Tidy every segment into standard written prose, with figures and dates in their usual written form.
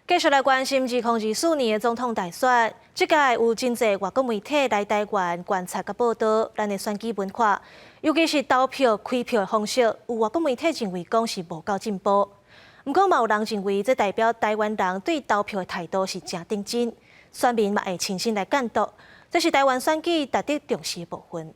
继续来关心2024年的总统大选，这届有真侪外国媒体来台湾观察甲报道咱的选举文化，尤其是投票、开票的方式，有外国媒体认为讲是无够进步。不过嘛有人认为，这代表台湾人对投票的态度是真认真，选民嘛会亲身来监督，这是台湾选举值得重视的部分。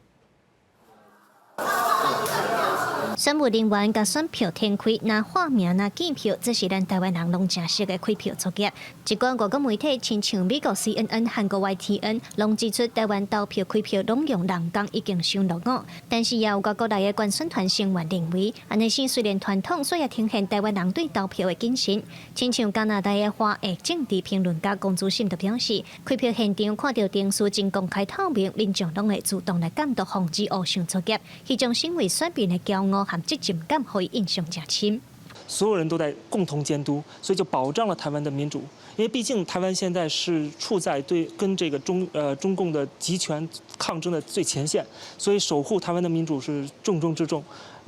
选务人员甲选票填开，那化名、那检票，这是咱台湾人拢正熟的开票作业。一寡外国媒体，亲像美国 CNN、韩国 YTN， 拢指出台湾投票开票拢用人工已经上落伍。但是也有外国内的观选团成员认为，安尼是虽然传统，却也凸显台湾人对投票的谨慎。亲像加拿大的华裔政治评论家龚祖信就表示，开票现场看到定数真公开透明，民众拢会主动来监督防止恶象作业，迄种成为选民的骄傲。 和责任感会印象加深，所有人都在共同监督，所以就保障了台湾的民主。因为毕竟台湾现在是处在跟这个中共的集权抗争的最前线，所以守护台湾的民主是重中之重。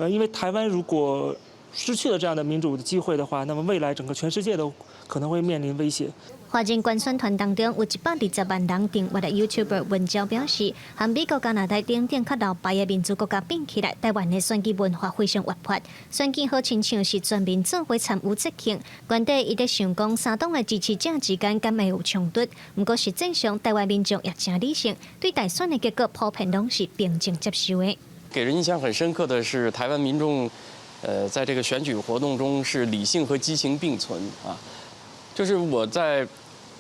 因为台湾如果失去了这样的民主的机会的话，那么未来整个全世界都可能会面临威胁。 华人观选团当中有120万人订阅的 YouTuber 文昭表示，和美国、加拿大等较老牌的民主国家比起来，台湾的选举文化非常活泼，选举好亲像是全民做伙参与节庆。原底伊在想讲，三党的支持者之间敢会有冲突，不过实际上台湾民众也真理性，对大选的结果普遍拢是平静接受的。给人印象很深刻的是，台湾民众，在这个选举活动中是理性和激情并存啊。 就是我在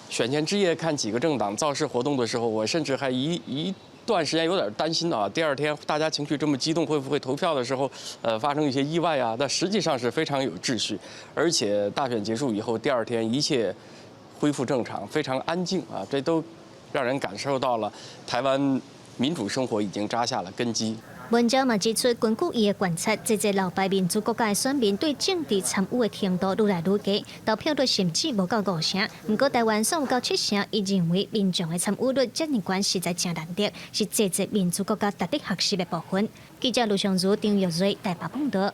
选前之夜看几个政党造势活动的时候，我甚至还一段时间有点担心啊。第二天大家情绪这么激动，会不会投票的时候，发生一些意外啊？但实际上是非常有秩序，而且大选结束以后，第二天一切恢复正常，非常安静啊。这都让人感受到了台湾民主生活已经扎下了根基。 文章嘛指出，根据伊的观察，这些老牌民主国家的选民对政治参与的程度愈来愈低，投票率甚至无到5%。不过台湾算有到7%，伊认为民众的参与率这么高，实在真难得，是这些民主国家值得学习的部分。记者卢尚如、张玉瑞台北报道。